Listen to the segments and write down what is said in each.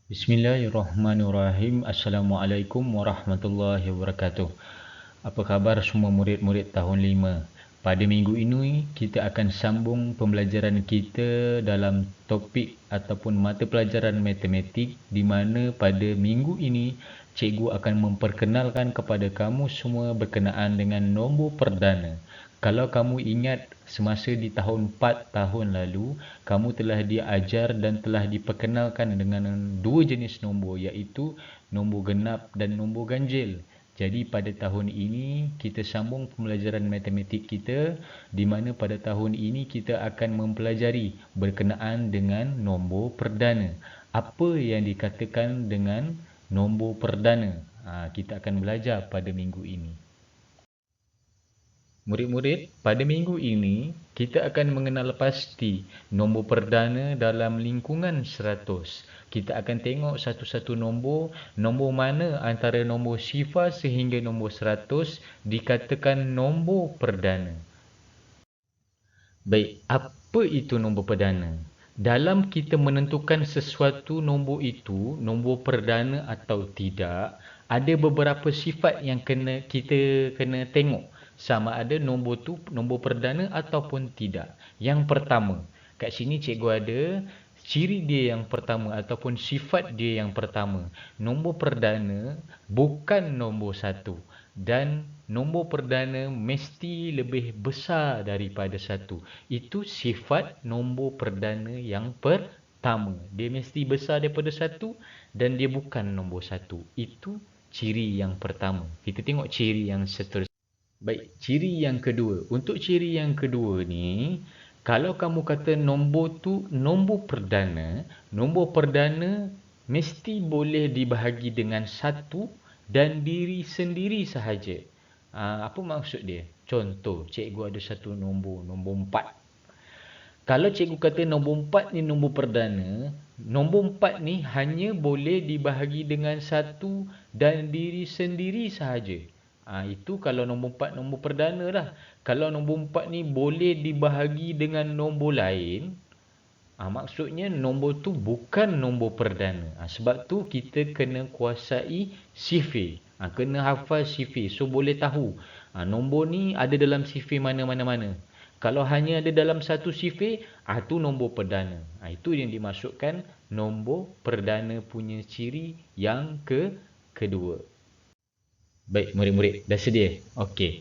Bismillahirrahmanirrahim. Assalamualaikum warahmatullahi wabarakatuh. Apa khabar semua murid-murid tahun 5? Pada minggu ini kita akan sambung pembelajaran kita dalam topik ataupun mata pelajaran matematik, di mana pada minggu ini cikgu akan memperkenalkan kepada kamu semua berkenaan dengan nombor perdana. Kalau kamu ingat semasa di tahun 4 tahun lalu, kamu telah diajar dan telah diperkenalkan dengan dua jenis nombor, iaitu nombor genap dan nombor ganjil. Jadi pada tahun ini kita sambung pembelajaran matematik kita, di mana pada tahun ini kita akan mempelajari berkenaan dengan nombor perdana. Apa yang dikatakan dengan nombor perdana? Kita akan belajar pada minggu ini. Murid-murid, pada minggu ini kita akan mengenal pasti nombor perdana dalam lingkungan 100. Kita akan tengok satu-satu nombor mana antara nombor sifar sehingga nombor 100 dikatakan nombor perdana. Baik, apa itu nombor perdana? Dalam kita menentukan sesuatu nombor itu, nombor perdana atau tidak, ada beberapa sifat yang kita kena tengok sama ada nombor tu nombor perdana ataupun tidak. Yang pertama, kat sini cikgu ada ciri dia yang pertama ataupun sifat dia yang pertama. Nombor perdana bukan nombor satu, dan nombor perdana mesti lebih besar daripada satu. Itu sifat nombor perdana yang pertama. Dia mesti besar daripada satu dan dia bukan nombor satu. Itu ciri yang pertama. Kita tengok ciri yang seterusnya. Baik, ciri yang kedua. Untuk ciri yang kedua ni, kalau kamu kata nombor tu nombor perdana mesti boleh dibahagi dengan satu dan diri sendiri sahaja. Apa maksud dia? Contoh, cikgu ada satu nombor 4. Kalau cikgu kata nombor 4 ni nombor perdana, nombor 4 ni hanya boleh dibahagi dengan satu dan diri sendiri sahaja. Itu kalau nombor 4 nombor perdana lah. Kalau nombor 4 ni boleh dibahagi dengan nombor lain, maksudnya nombor tu bukan nombor perdana. Sebab tu kita kena kuasai sifir. Kena hafal sifir. So boleh tahu nombor ni ada dalam sifir mana-mana-mana. Kalau hanya ada dalam satu sifir, tu nombor perdana. Itu yang dimasukkan nombor perdana punya ciri yang kedua. Baik murid-murid, dah sedia? Okey.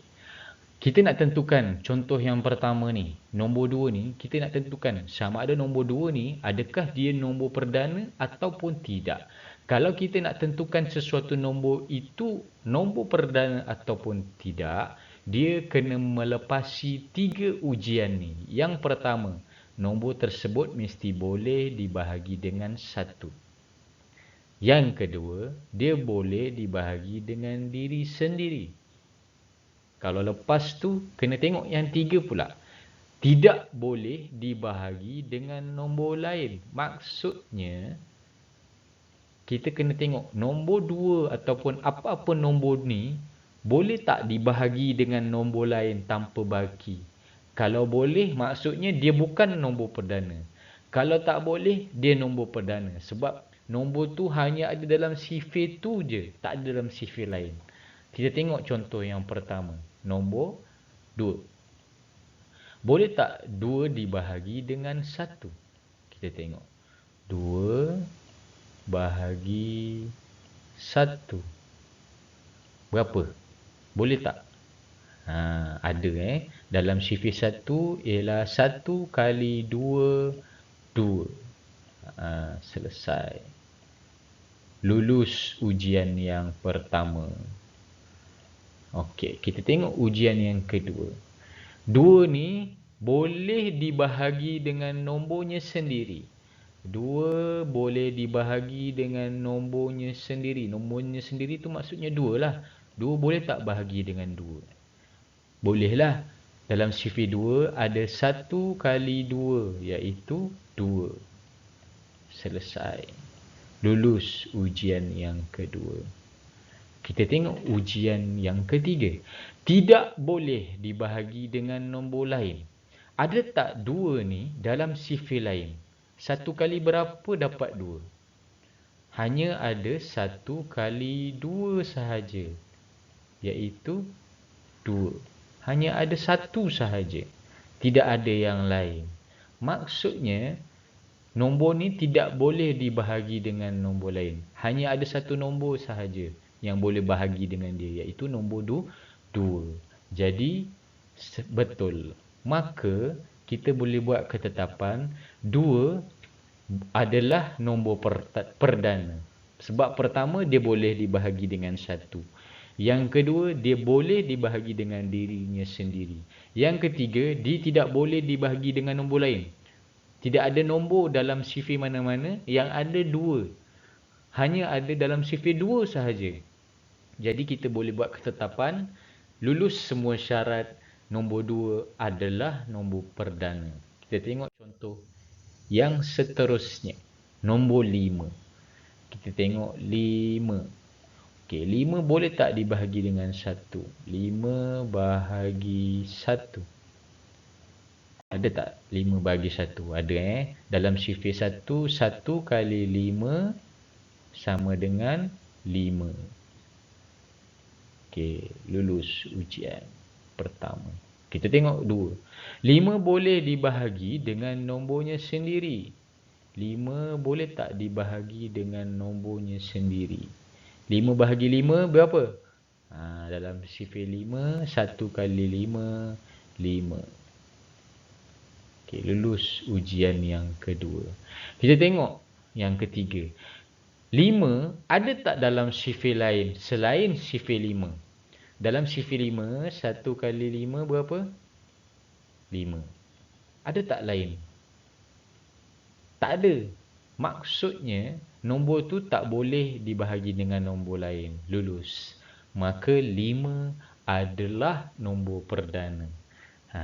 Kita nak tentukan contoh yang pertama ni, nombor 2 ni, kita nak tentukan sama ada nombor 2 ni adakah dia nombor perdana ataupun tidak. Kalau kita nak tentukan sesuatu nombor itu nombor perdana ataupun tidak, dia kena melepasi 3 ujian ni. Yang pertama, nombor tersebut mesti boleh dibahagi dengan 1. Yang kedua, dia boleh dibahagi dengan diri sendiri. Kalau lepas tu, kena tengok yang 3 pula. Tidak boleh dibahagi dengan nombor lain. Maksudnya, kita kena tengok nombor 2 ataupun apa-apa nombor ni, boleh tak dibahagi dengan nombor lain tanpa baki? Kalau boleh, maksudnya dia bukan nombor perdana. Kalau tak boleh, dia nombor perdana. Sebab nombor tu hanya ada dalam sifir tu je, tak ada dalam sifir lain. Kita tengok contoh yang pertama. Nombor 2. Boleh tak 2 dibahagi dengan 1? Kita tengok. 2 bahagi 1. Berapa? Boleh tak? Ada Dalam sifir 1 ialah 1 kali 2, 2. Selesai. Lulus ujian yang pertama. Okey, kita tengok ujian yang kedua. 2 ni boleh dibahagi dengan nombornya sendiri. 2 boleh dibahagi dengan nombornya sendiri. Nombornya sendiri tu maksudnya 2 lah. 2 boleh tak bahagi dengan 2? Boleh lah. Dalam sifir 2 ada 1 kali 2, iaitu 2. Selesai. Lulus ujian yang kedua. Kita tengok ujian yang ketiga. Tidak boleh dibahagi dengan nombor lain. Ada tak 2 ni dalam sifir lain? 1 kali berapa dapat 2? hanya ada 1 kali 2 sahaja, iaitu 2. Hanya ada 1 sahaja, tidak ada yang lain. Maksudnya nombor ni tidak boleh dibahagi dengan nombor lain. Hanya ada 1 nombor sahaja yang boleh bahagi dengan dia, iaitu nombor 2. Jadi betul. Maka kita boleh buat ketetapan 2 adalah nombor perdana. Sebab pertama, dia boleh dibahagi dengan 1. Yang kedua, dia boleh dibahagi dengan dirinya sendiri. Yang ketiga, dia tidak boleh dibahagi dengan nombor lain. Tidak ada nombor dalam sifir mana-mana, yang ada 2. Hanya ada dalam sifir 2 sahaja. Jadi kita boleh buat ketetapan lulus semua syarat, nombor 2 adalah nombor perdana. Kita tengok contoh yang seterusnya. Nombor 5. Kita tengok 5. Okey, 5 boleh tak dibahagi dengan 1? 5 bahagi 1. Ada tak 5 bahagi 1? Ada Dalam sifir 1, 1 kali 5 sama dengan 5. Okey, lulus ujian pertama. Kita tengok 2. 5 boleh dibahagi dengan nombornya sendiri. 5 boleh tak dibahagi dengan nombornya sendiri? 5 bahagi 5 berapa? Dalam sifir 5, 1 kali 5, 5. Okey, lulus ujian yang kedua. Kita tengok yang ketiga. 5 ada tak dalam sifir lain selain sifir 5? Dalam sifir 5, 1 kali 5 berapa? 5. Ada tak lain? Tak ada. Maksudnya, nombor tu tak boleh dibahagi dengan nombor lain. Lulus. Maka 5 adalah nombor perdana.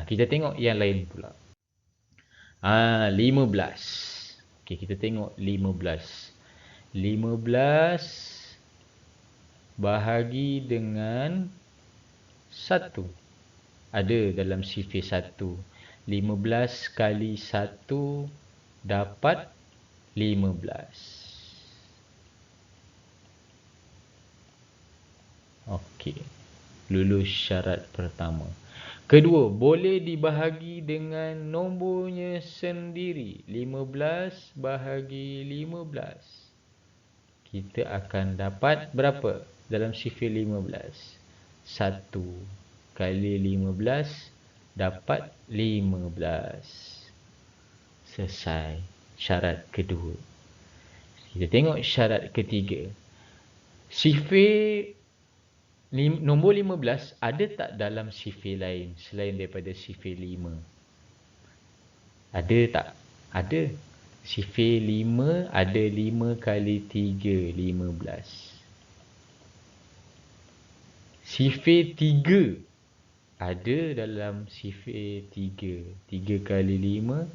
Kita tengok yang lain pula. 15. Okey, kita tengok 15. 15 bahagi dengan 1. Ada dalam sifir 1. 15 kali 1 dapat 15. Okey, lulus syarat pertama. Kedua, boleh dibahagi dengan nombornya sendiri. 15 bahagi 15. Kita akan dapat berapa dalam sifir 15? 1 kali 15 dapat 15. Selesai syarat kedua. Kita tengok syarat ketiga. Sifir nombor 15 ada tak dalam sifir lain selain daripada sifir 5? Ada tak? Ada. Sifir 5 ada 5 kali 3, 15. Sifir 3 ada dalam sifir 3. 3 kali 5,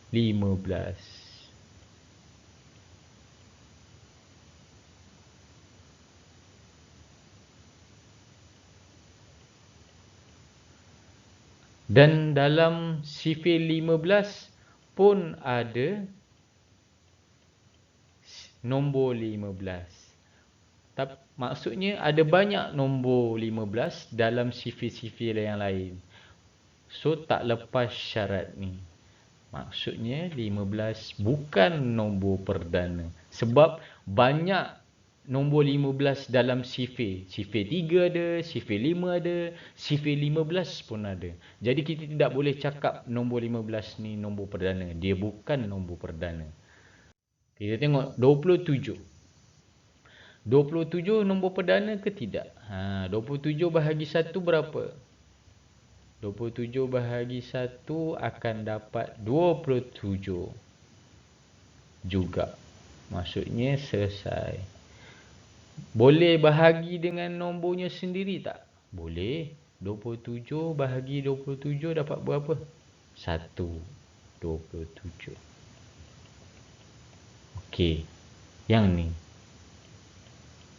15. Dan dalam sifir 15 pun ada nombor 15. Maksudnya ada banyak nombor 15 dalam sifir-sifir yang lain. So tak lepas syarat ni. Maksudnya 15 bukan nombor perdana. Sebab banyak nombor 15 dalam sifir. Sifir 3 ada, sifir 5 ada, sifir 15 pun ada. Jadi kita tidak boleh cakap nombor 15 ni nombor perdana. Dia bukan nombor perdana. Kita tengok 27. 27 nombor perdana ke tidak? 27 bahagi 1 berapa? 27 bahagi 1 akan dapat 27 juga. Maksudnya selesai. Boleh bahagi dengan nombornya sendiri tak? Boleh. 27 bahagi 27 dapat berapa? 1. 27. Okey. Yang ni.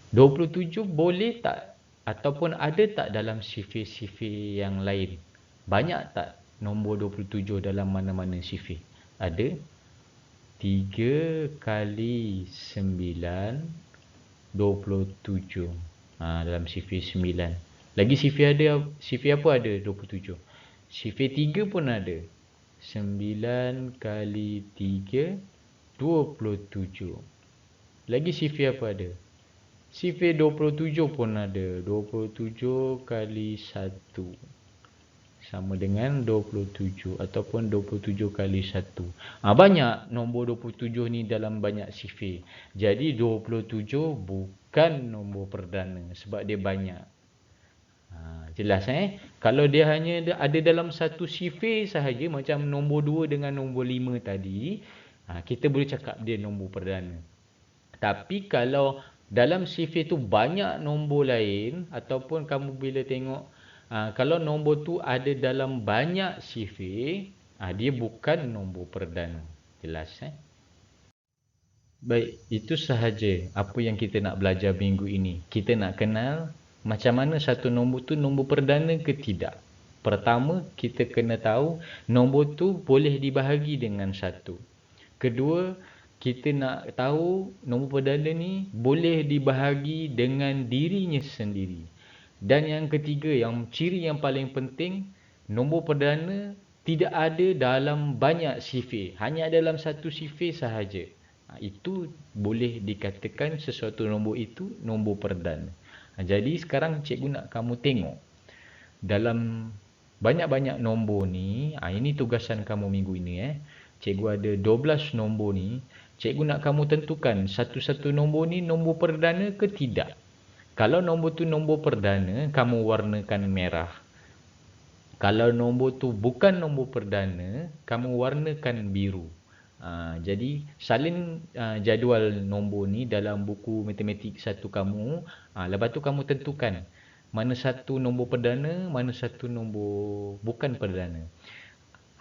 27 boleh tak ataupun ada tak dalam sifir-sifir yang lain? Banyak tak nombor 27 dalam mana-mana sifir? Ada. 3 kali 9, 27. Dalam sifir 9. Lagi sifir apa ada 27? Sifir 3 pun ada. 9 kali 3, 27. Lagi sifir apa ada? Sifir 27 pun ada. 27 kali 1 sama dengan 27 ataupun 27 kali 1. Banyak nombor 27 ni dalam banyak sifir. Jadi 27 bukan nombor perdana sebab dia banyak. Jelas Kalau dia hanya ada dalam satu sifir sahaja, macam nombor 2 dengan nombor 5 tadi, kita boleh cakap dia nombor perdana. Tapi kalau dalam sifir tu banyak nombor lain, ataupun kamu bila tengok kalau nombor tu ada dalam banyak sifir, dia bukan nombor perdana. Jelas Baik, itu sahaja apa yang kita nak belajar minggu ini. Kita nak kenal macam mana satu nombor tu nombor perdana ke tidak. Pertama, kita kena tahu nombor tu boleh dibahagi dengan 1. Kedua, kita nak tahu nombor perdana ni boleh dibahagi dengan dirinya sendiri. Dan yang ketiga, yang ciri yang paling penting, nombor perdana tidak ada dalam banyak sifir, hanya dalam satu sifir sahaja. Itu boleh dikatakan sesuatu nombor itu nombor perdana. Jadi sekarang cikgu nak kamu tengok dalam banyak-banyak nombor ni, ini tugasan kamu minggu ini Cikgu ada 12 nombor ni. Cikgu nak kamu tentukan satu-satu nombor ni nombor perdana ke tidak. Kalau nombor tu nombor perdana, kamu warnakan merah. Kalau nombor tu bukan nombor perdana, kamu warnakan biru. Jadi salin jadual nombor ni dalam buku matematik 1 kamu. Lepas tu kamu tentukan mana satu nombor perdana, mana satu nombor bukan perdana.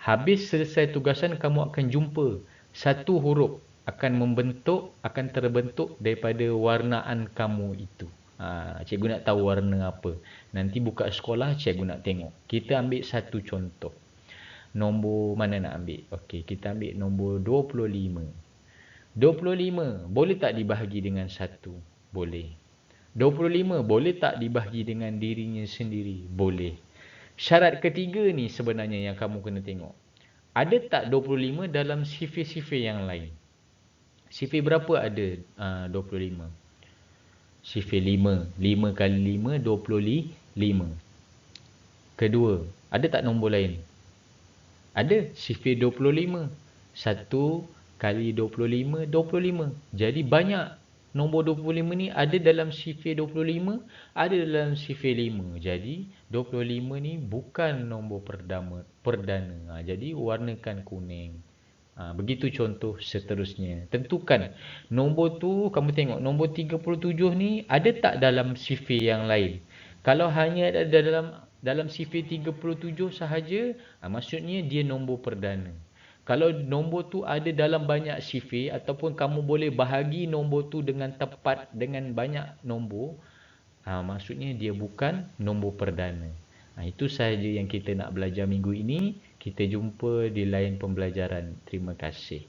Habis selesai tugasan, kamu akan jumpa satu huruf akan terbentuk daripada warnaan kamu itu. Cikgu nak tahu warna apa. Nanti buka sekolah, cikgu nak tengok. Kita ambil satu contoh. Nombor mana nak ambil? Okey, kita ambil nombor 25. 25 boleh tak dibahagi dengan 1? Boleh. 25 boleh tak dibahagi dengan dirinya sendiri? Boleh. Syarat ketiga ni sebenarnya yang kamu kena tengok. Ada tak 25 dalam sifir-sifir yang lain? Sifir berapa ada 25? Sifir 5. 5 kali 5, 25. Kedua, ada tak nombor lain? Ada, sifir 25. 1 kali 25, 25. Jadi banyak nombor 25 ni ada dalam sifir 25, ada dalam sifir 5. Jadi 25 ni bukan nombor perdana. Jadi warnakan kuning. Begitu contoh seterusnya. Tentukan nombor tu, kamu tengok nombor 37 ni ada tak dalam sifir yang lain. Kalau hanya ada dalam sifir 37 sahaja, maksudnya dia nombor perdana. Kalau nombor tu ada dalam banyak sifir, ataupun kamu boleh bahagi nombor tu dengan tepat dengan banyak nombor, maksudnya dia bukan nombor perdana. Itu sahaja yang kita nak belajar minggu ini. Kita jumpa di lain pembelajaran. Terima kasih.